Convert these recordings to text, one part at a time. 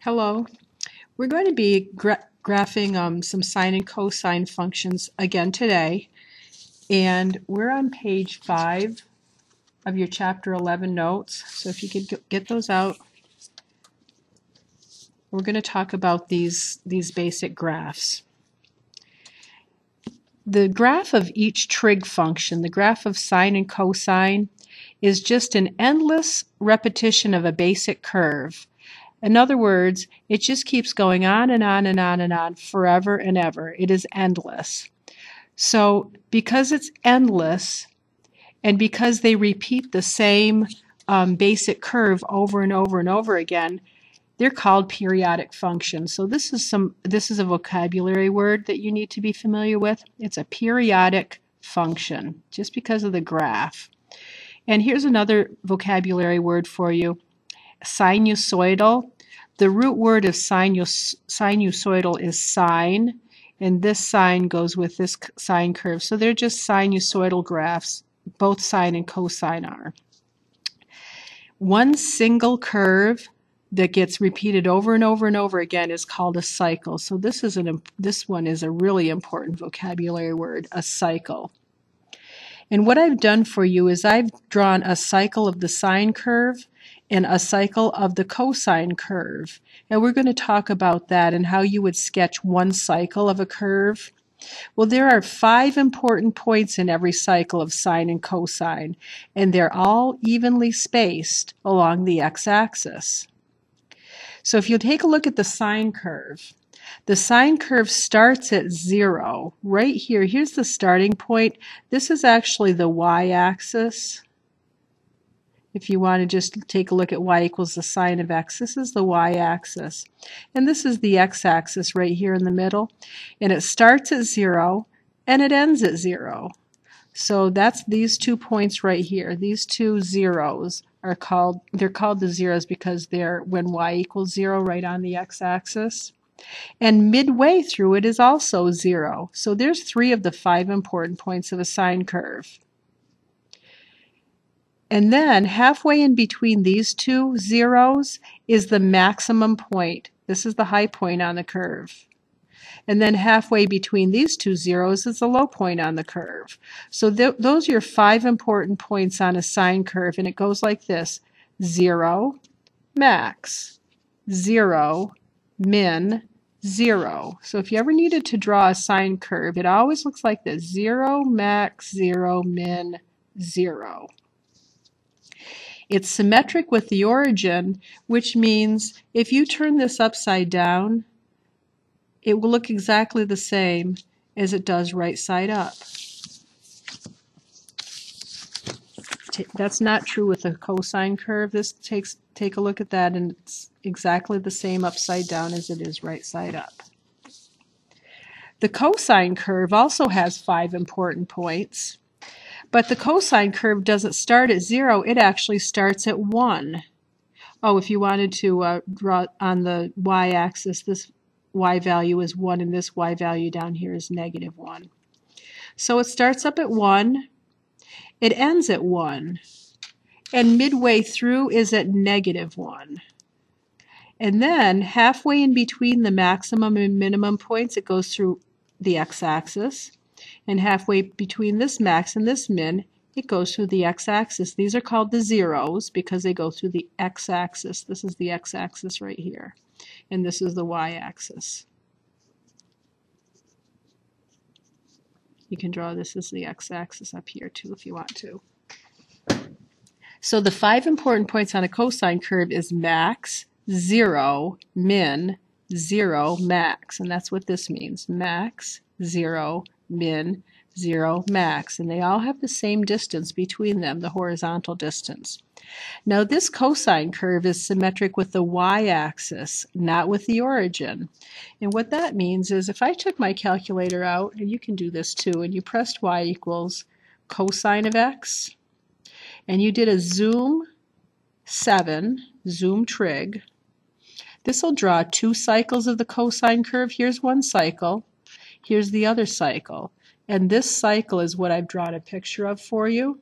Hello. We're going to be graphing some sine and cosine functions again today, and we're on page 5 of your chapter 11 notes. So if you could get those out, we're going to talk about these basic graphs. The graph of each trig function, the graph of sine and cosine, is just an endless repetition of a basic curve. In other words, it just keeps going on and on and on and on forever and ever. It is endless. So because it's endless and because they repeat the same basic curve over and over and over again, they're called periodic functions. So this is a vocabulary word that you need to be familiar with. It's a periodic function just because of the graph. And here's another vocabulary word for you. Sinusoidal. The root word of sinusoidal is sine, and this sine goes with this sine curve. So they're just sinusoidal graphs. Both sine and cosine are. One single curve that gets repeated over and over and over again is called a cycle. So this one is a really important vocabulary word, a cycle. And what I've done for you is I've drawn a cycle of the sine curve and a cycle of the cosine curve. And we're going to talk about that and how you would sketch one cycle of a curve. Well, there are 5 important points in every cycle of sine and cosine, and they're all evenly spaced along the x-axis. So if you take a look at the sine curve starts at 0 right here. Here's the starting point. This is actually the y-axis. If you want to just take a look at y equals the sine of x, this is the y-axis. And this is the x-axis right here in the middle. And it starts at 0 and it ends at 0. So that's these 2 points right here. These 2 zeros are called the zeros because they're when y equals 0 right on the x-axis. And midway through it is also 0. So there's 3 of the 5 important points of a sine curve. And then halfway in between these 2 zeros is the maximum point. This is the high point on the curve. And then halfway between these 2 zeros is the low point on the curve. So those are your 5 important points on a sine curve, and it goes like this: 0, max, 0, min, 0. So if you ever needed to draw a sine curve, it always looks like this: 0, max, 0, min, 0. It's symmetric with the origin, which means if you turn this upside down, it will look exactly the same as it does right side up. That's not true with a cosine curve. Take a look at that, and it's exactly the same upside down as it is right side up. The cosine curve also has 5 important points, but the cosine curve doesn't start at 0. It actually starts at 1. Oh, if you wanted to draw on the y-axis, this y value is 1, and this y value down here is -1. So it starts up at 1, it ends at 1, and midway through is at -1. And then halfway in between the maximum and minimum points, it goes through the x-axis, and halfway between this max and this min, it goes through the x-axis. These are called the zeros because they go through the x-axis. This is the x-axis right here, and this is the y-axis. You can draw this as the x-axis up here too if you want to. So the 5 important points on a cosine curve is max, 0, min, 0, max. And that's what this means: max, 0, min, 0, max. And they all have the same distance between them, the horizontal distance. Now this cosine curve is symmetric with the y-axis, not with the origin. And what that means is if I took my calculator out, and you can do this too, and you pressed y equals cosine of x, and you did a zoom 7, zoom trig, this will draw 2 cycles of the cosine curve. Here's one cycle, here's the other cycle, and this cycle is what I've drawn a picture of for you.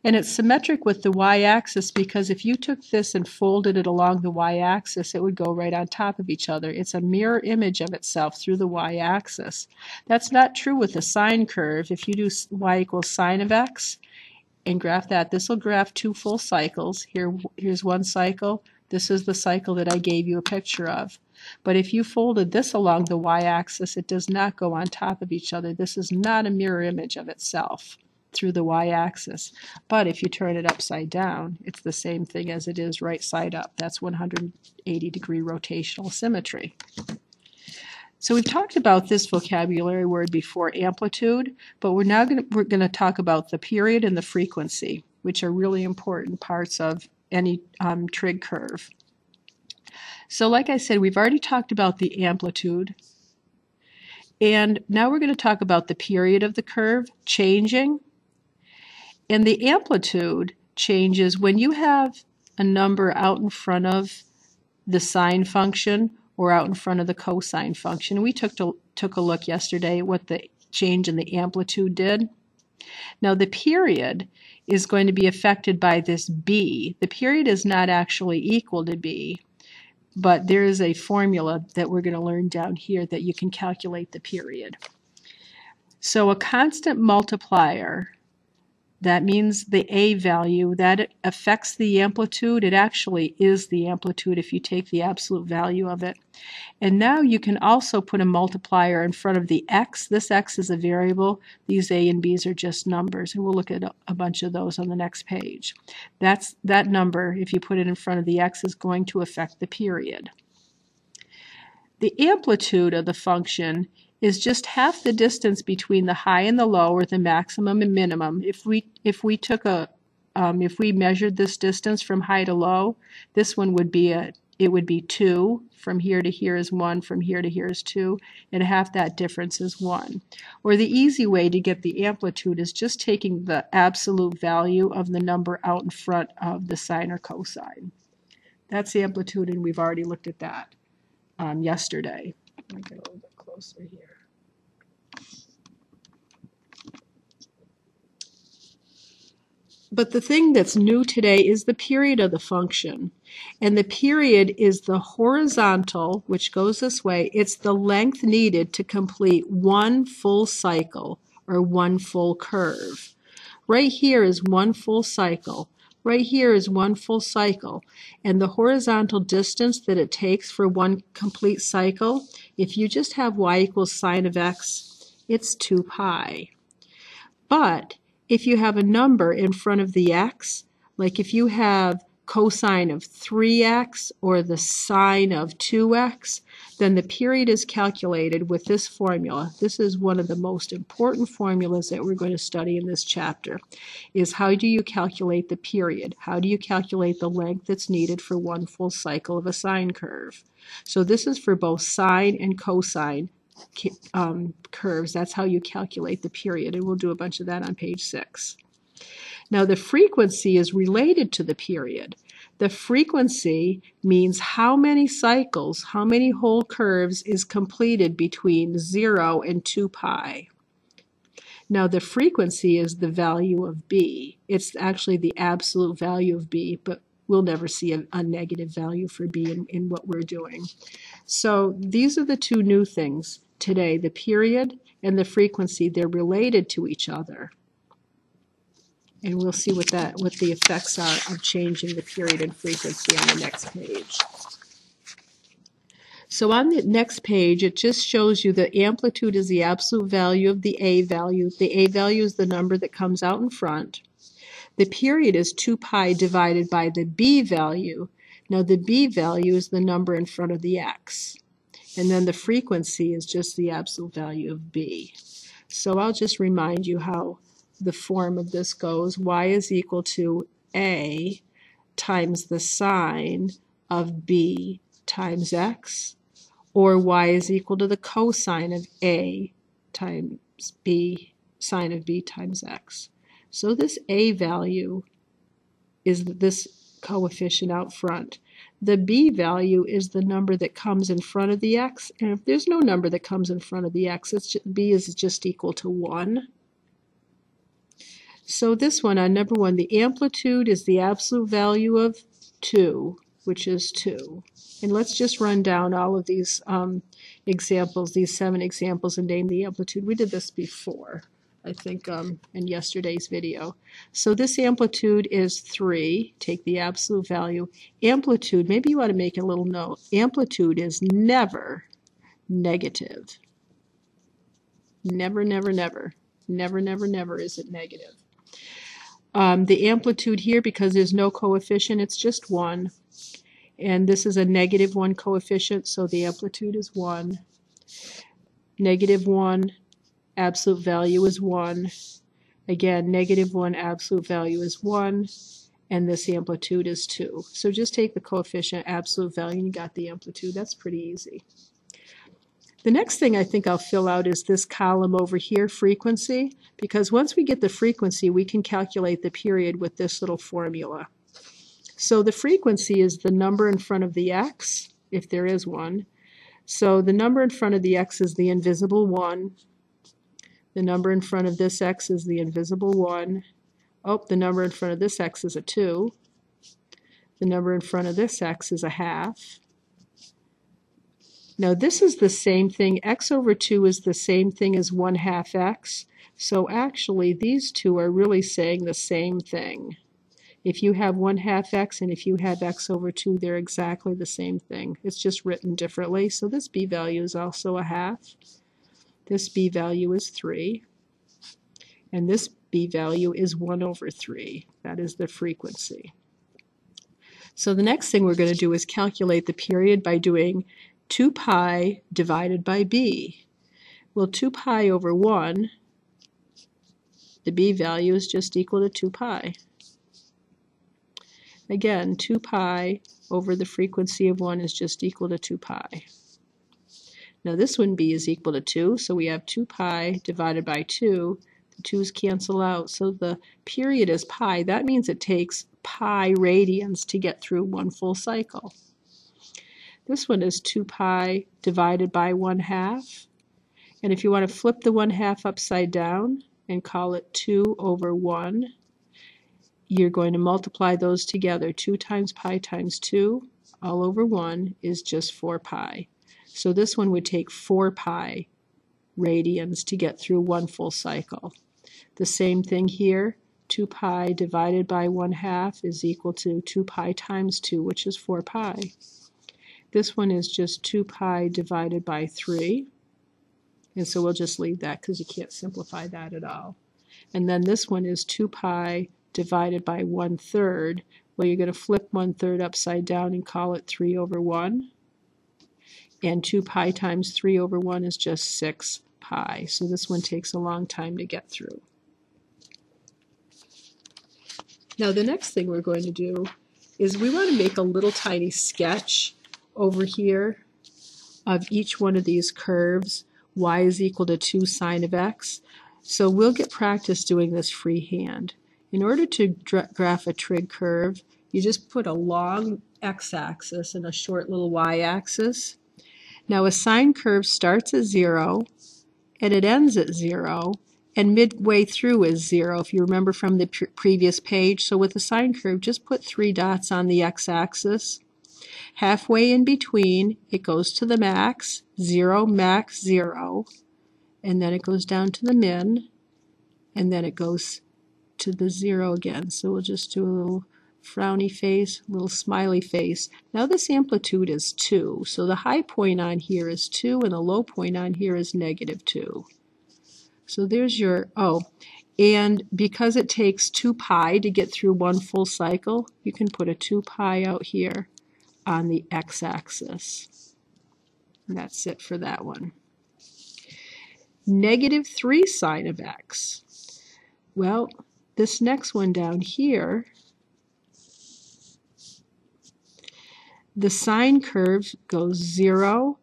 And it's symmetric with the y-axis because if you took this and folded it along the y-axis, it would go right on top of each other. It's a mirror image of itself through the y-axis. That's not true with a sine curve. If you do y equals sine of x and graph that, this will graph two full cycles. Here's one cycle. This is the cycle that I gave you a picture of. But if you folded this along the y-axis, it does not go on top of each other. This is not a mirror image of itself through the y-axis. But if you turn it upside down, it's the same thing as it is right side up. That's 180-degree rotational symmetry. So we've talked about this vocabulary word before, amplitude, but we're going to talk about the period and the frequency, which are really important parts of any trig curve. So like I said, we've already talked about the amplitude, and now we're going to talk about the period of the curve changing. And the amplitude changes when you have a number out in front of the sine function or out in front of the cosine function. We took a look yesterday at what the change in the amplitude did. Now the period is going to be affected by this b. The period is not actually equal to b, but there is a formula that we're going to learn down here that you can calculate the period. So a constant multiplier, that means the a value, that affects the amplitude. It actually is the amplitude if you take the absolute value of it. And now you can also put a multiplier in front of the x. This x is a variable. These a and b's are just numbers, and we'll look at a bunch of those on the next page. That number, if you put it in front of the x, is going to affect the period. The amplitude of the function is just half the distance between the high and the low, or the maximum and minimum. If we measured this distance from high to low, this one would be it would be 2. From here to here is 1. From here to here is 2. And half that difference is 1. Or the easy way to get the amplitude is just taking the absolute value of the number out in front of the sine or cosine. That's the amplitude, and we've already looked at that yesterday. Let me get a little bit closer here. But the thing that's new today is the period of the function. And the period is the horizontal, which goes this way. It's the length needed to complete one full cycle, or one full curve. Right here is one full cycle. Right here is one full cycle. And the horizontal distance that it takes for one complete cycle, if you just have y equals sine of x, it's 2 pi. But if you have a number in front of the x, like if you have cosine of 3x or the sine of 2x, then the period is calculated with this formula. This is one of the most important formulas that we're going to study in this chapter, is how do you calculate the period? How do you calculate the length that's needed for one full cycle of a sine curve? So this is for both sine and cosine curves. That's how you calculate the period, and we'll do a bunch of that on page 6. Now the frequency is related to the period. The frequency means how many cycles, how many whole curves is completed between 0 and 2 pi. Now the frequency is the value of b. It's actually the absolute value of b, but we'll never see a negative value for b in what we're doing. So these are the two new things today, the period and the frequency. They're related to each other. And we'll see what the effects are of changing the period and frequency on the next page. So on the next page, it just shows you the amplitude is the absolute value of the a value. The a value is the number that comes out in front. The period is 2 pi divided by the b value. Now the b value is the number in front of the x. And then the frequency is just the absolute value of b. So I'll just remind you how the form of this goes. Y is equal to a times the sine of b times x, or y is equal to the cosine of a times b, sine of b times x. So this a value is this coefficient out front. The b value is the number that comes in front of the x, and if there's no number that comes in front of the x, b is just equal to 1. So this one, on number 1, the amplitude is the absolute value of 2, which is 2. And let's just run down all of these examples, these 7 examples, and name the amplitude. We did this before, I think, in yesterday's video. So this amplitude is 3. Take the absolute value. Amplitude, maybe you want to make a little note. Amplitude is never negative. Never, never, never. Never, never, never is it negative. The amplitude here, because there's no coefficient, it's just 1. And this is a negative 1 coefficient, so the amplitude is 1. Negative 1, absolute value is 1. Again, negative 1, absolute value is 1. And this amplitude is 2. So just take the coefficient, absolute value, and you got the amplitude. That's pretty easy. The next thing I think I'll fill out is this column over here, frequency, because once we get the frequency, we can calculate the period with this little formula. So the frequency is the number in front of the x, if there is one. So the number in front of the x is the invisible 1. The number in front of this x is the invisible 1. Oh, the number in front of this x is a 2. The number in front of this x is a half. Now this is the same thing. X over 2 is the same thing as 1/2 x. So actually these two are really saying the same thing. If you have 1/2 x and if you have x over 2, they're exactly the same thing. It's just written differently. So this b value is also a half. This b value is 3. And this b value is 1 over 3. That is the frequency. So the next thing we're going to do is calculate the period by doing 2 pi divided by b. Well, 2 pi over 1, the b value is just equal to 2 pi. Again, 2 pi over the frequency of 1 is just equal to 2 pi. Now this one, b is equal to 2, so we have 2 pi divided by 2. The 2's cancel out, so the period is pi. That means it takes pi radians to get through one full cycle. This one is 2 pi divided by 1/2. And if you want to flip the 1/2 upside down and call it 2 over 1, you're going to multiply those together. 2 times pi times 2 all over 1 is just 4 pi. So this one would take 4 pi radians to get through one full cycle. The same thing here. 2 pi divided by 1/2 is equal to 2 pi times 2, which is 4 pi. This one is just 2 pi divided by 3. And so we'll just leave that because you can't simplify that at all. And then this one is 2 pi divided by 1/3. Well, you're going to flip 1/3 upside down and call it 3 over 1. And 2 pi times 3 over 1 is just 6 pi. So this one takes a long time to get through. Now the next thing we're going to do is we want to make a little tiny sketch over here of each one of these curves. Y is equal to 2 sine of x. So we'll get practice doing this freehand. In order to graph a trig curve, you just put a long x-axis and a short little y-axis. Now a sine curve starts at 0 and it ends at 0, and midway through is 0, if you remember from the previous page. So with a sine curve, just put 3 dots on the x-axis. Halfway in between, it goes to the max, 0, max, 0, and then it goes down to the min, and then it goes to the 0 again. So we'll just do a little frowny face, a little smiley face. Now this amplitude is 2, so the high point on here is 2, and the low point on here is -2. So there's your, and because it takes 2 pi to get through one full cycle, you can put a 2 pi out here on the x-axis. And that's it for that one. -3 sine of x. Well, this next one down here, the sine curve goes 0,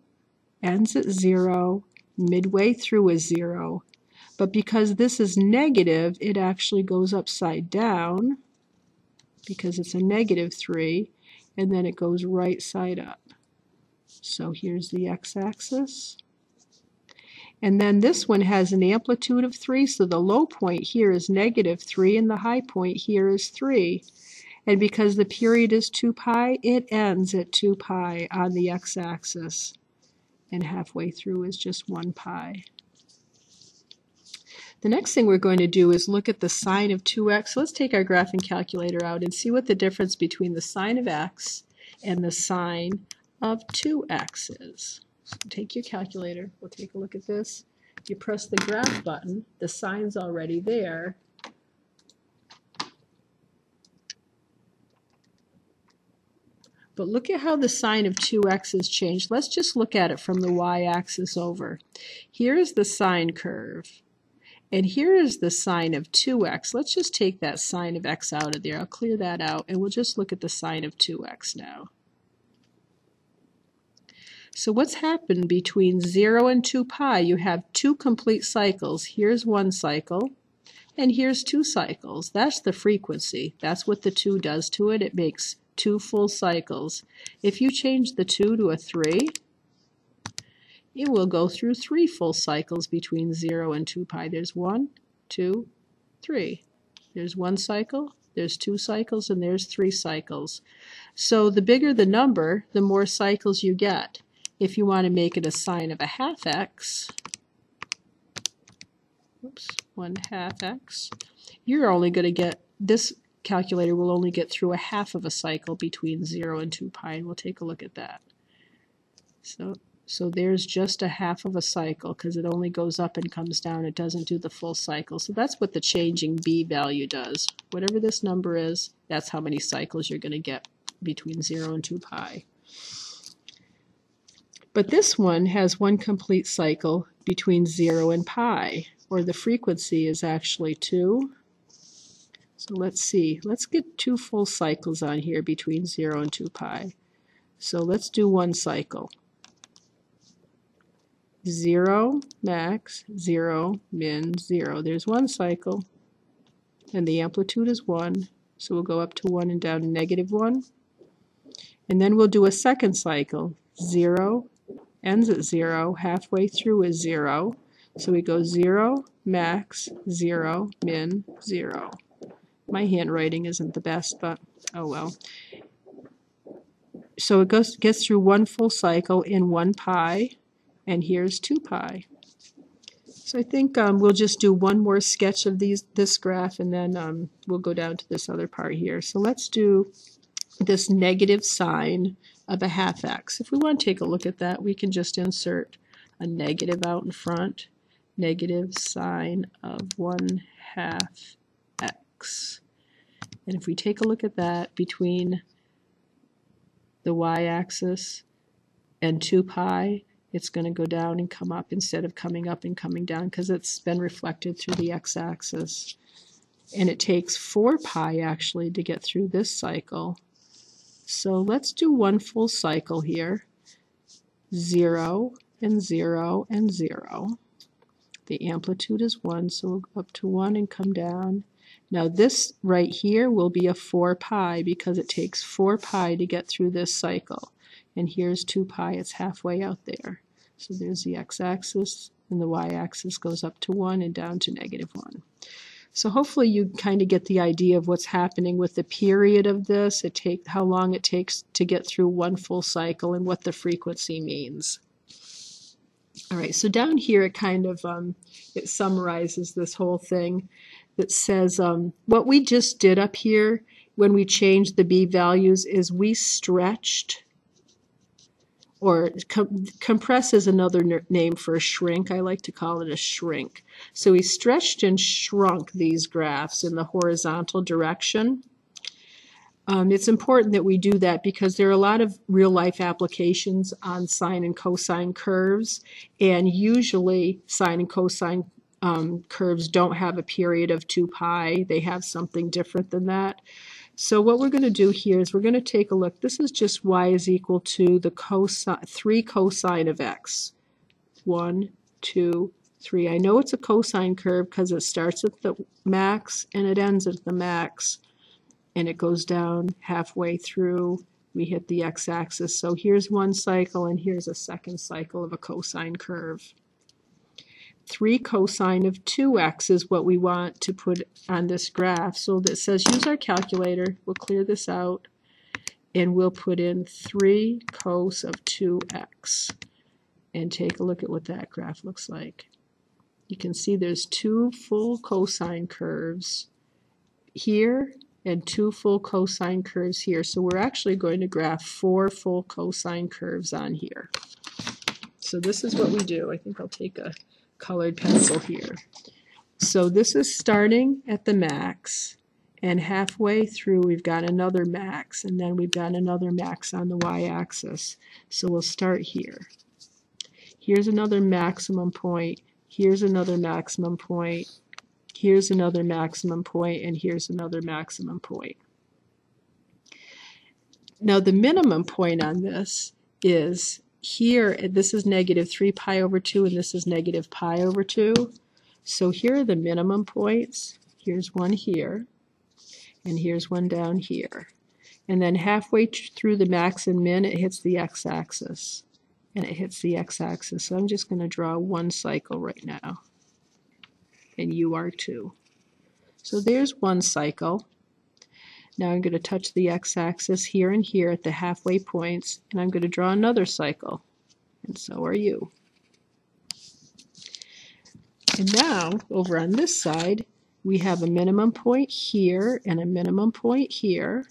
ends at 0, midway through is 0. But because this is negative, it actually goes upside down because it's a -3, and then it goes right side up. So here's the x-axis. And then this one has an amplitude of 3, so the low point here is -3 and the high point here is 3. And because the period is 2 pi, it ends at 2 pi on the x-axis. And halfway through is just 1 pi. The next thing we're going to do is look at the sine of 2x. So let's take our graphing calculator out and see what the difference between the sine of x and the sine of 2x is. So take your calculator. We'll take a look at this. You press the graph button. The sine's already there. But look at how the sine of 2x has changed. Let's just look at it from the y-axis over. Here is the sine curve. And here is the sine of 2x. Let's just take that sine of x out of there. I'll clear that out, and we'll just look at the sine of 2x now. So what's happened between 0 and 2 pi? You have 2 complete cycles. Here's 1 cycle, and here's 2 cycles. That's the frequency. That's what the 2 does to it. It makes 2 full cycles. If you change the 2 to a 3, it will go through 3 full cycles between 0 and 2 pi. There's 1, 2, 3. There's 1 cycle, there's 2 cycles, and there's 3 cycles. So the bigger the number, the more cycles you get. If you want to make it a sine of a half x, 1/2 x, you're only going to get, this calculator will only get through a half of a cycle between 0 and 2 pi, and we'll take a look at that. So there's just a half of a cycle because it only goes up and comes down. It doesn't do the full cycle. So that's what the changing b value does. Whatever this number is, that's how many cycles you're going to get between 0 and 2 pi. But this one has 1 complete cycle between 0 and pi, or the frequency is actually 2. So let's see. Let's get 2 full cycles on here between 0 and 2 pi. So let's do 1 cycle. 0 max, 0 min, 0. There's 1 cycle, and the amplitude is 1. So we'll go up to 1 and down to -1. And then we'll do a second cycle. 0 ends at 0. Halfway through is 0. So we go 0 max, 0 min, 0. My handwriting isn't the best, but oh well. So it gets through 1 full cycle in 1 pi. And here's 2 pi. So I think we'll just do one more sketch of this graph, and then we'll go down to this other part here. So let's do this negative sine of a half x. If we want to take a look at that, we can just insert a negative out in front. Negative sine of 1/2 x. And if we take a look at that between the y-axis and 2 pi, it's going to go down and come up instead of coming up and coming down because it's been reflected through the x-axis. And it takes 4 pi actually to get through this cycle. So let's do 1 full cycle here. 0 and 0 and 0. The amplitude is 1, so we'll go up to 1 and come down. Now this right here will be a 4 pi because it takes 4 pi to get through this cycle. And here's 2 pi, it's halfway out there. So there's the x-axis, and the y-axis goes up to 1 and down to -1. So hopefully you kind of get the idea of what's happening with the period of this, how long it takes to get through 1 full cycle, and what the frequency means. All right, so down here it kind of it summarizes this whole thing that says what we just did up here when we changed the b values is we stretched, or compress is another name for a shrink. I like to call it a shrink. So we stretched and shrunk these graphs in the horizontal direction. It's important that we do that because there are a lot of real-life applications on sine and cosine curves, and usually sine and cosine curves don't have a period of 2 pi. They have something different than that. So what we're going to do here is we're going to take a look. This is just y is equal to the 3 cosine of x. 1, 2, 3. I know it's a cosine curve because it starts at the max and it ends at the max. And it goes down halfway through. We hit the x-axis. So here's 1 cycle and here's a second cycle of a cosine curve. 3 cosine of 2x is what we want to put on this graph. So that says use our calculator. We'll clear this out, and we'll put in 3 cos of 2x. And take a look at what that graph looks like. You can see there's 2 full cosine curves here and 2 full cosine curves here. So we're actually going to graph 4 full cosine curves on here. So this is what we do. I think I'll take a colored pencil here. So this is starting at the max, and halfway through we've got another max, and then we've got another max on the y-axis. So we'll start here. Here's another maximum point, here's another maximum point, here's another maximum point, and here's another maximum point. Now the minimum point on this is here. This is negative 3 pi over 2, and this is negative pi over 2. So here are the minimum points. Here's one here, and here's one down here. And then halfway through the max and min, it hits the x-axis. And it hits the x-axis. So I'm just going to draw one cycle right now. And you are too. So there's one cycle. Now I'm going to touch the x-axis here and here at the halfway points, and I'm going to draw another cycle. And so are you. And now, over on this side, we have a minimum point here and a minimum point here.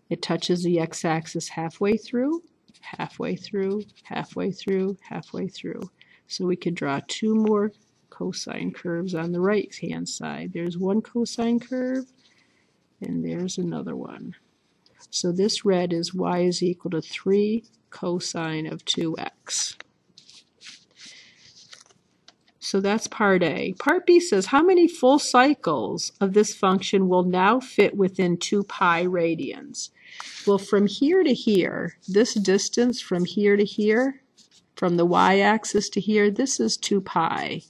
It touches the x-axis halfway through, halfway through, halfway through, halfway through. So we could draw 2 more cosine curves on the right-hand side. There's one cosine curve, and there's another one. So this red is y is equal to 3 cosine of 2x. So that's part A. Part B says, how many full cycles of this function will now fit within 2 pi radians? Well, from here to here, this distance from here to here, from the y-axis to here, this is 2 pi.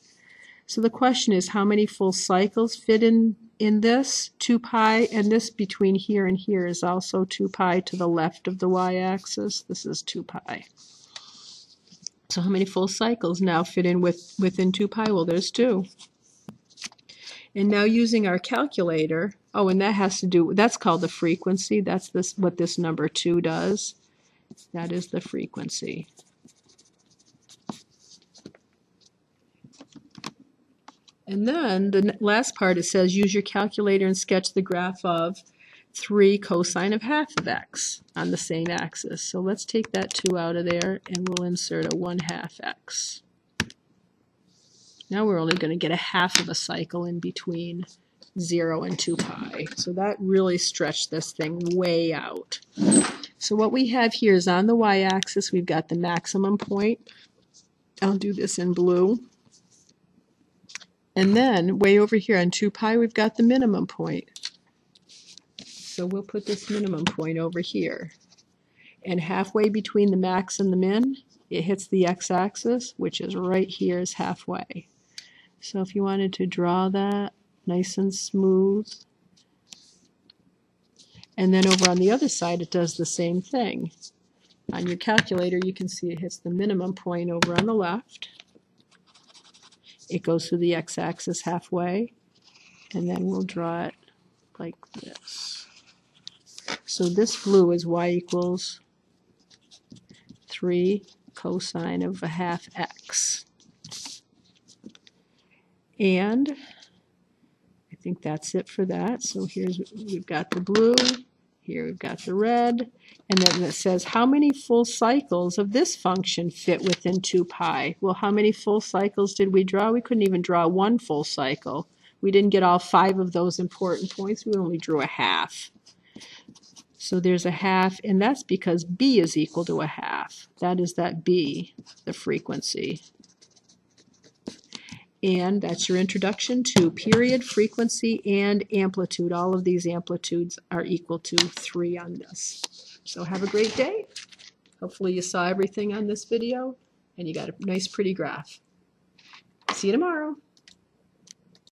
So the question is, how many full cycles fit in this 2 pi, and this between here and here is also 2 pi to the left of the y-axis. This is 2 pi. So how many full cycles now fit in within 2 pi? Well, there's 2. And now using our calculator, oh, and that has to do, that's called the frequency. That's what this number 2 does. That is the frequency. And then the last part, it says use your calculator and sketch the graph of 3 cosine of half of x on the same axis. So let's take that 2 out of there, and we'll insert a 1/2 x. Now we're only going to get a half of a cycle in between 0 and 2 pi. So that really stretched this thing way out. So what we have here is on the y-axis, we've got the maximum point. I'll do this in blue. And then way over here on 2 pi, we've got the minimum point. So we'll put this minimum point over here. And halfway between the max and the min, it hits the x-axis, which is right here is halfway. So if you wanted to draw that nice and smooth. And then over on the other side, it does the same thing. On your calculator, you can see it hits the minimum point over on the left. It goes through the x-axis halfway, and then we'll draw it like this. So this blue is y equals 3 cosine of 1/2 x. And I think that's it for that. So we've got the blue, here we've got the red, and then it says how many full cycles of this function fit within 2 pi? Well, how many full cycles did we draw? We couldn't even draw one full cycle. We didn't get all 5 of those important points. We only drew a half. So there's a half, and that's because b is equal to a half. That is that b, the frequency. And that's your introduction to period, frequency, and amplitude. All of these amplitudes are equal to 3 on this. So have a great day. Hopefully you saw everything on this video, and you got a nice pretty graph. See you tomorrow.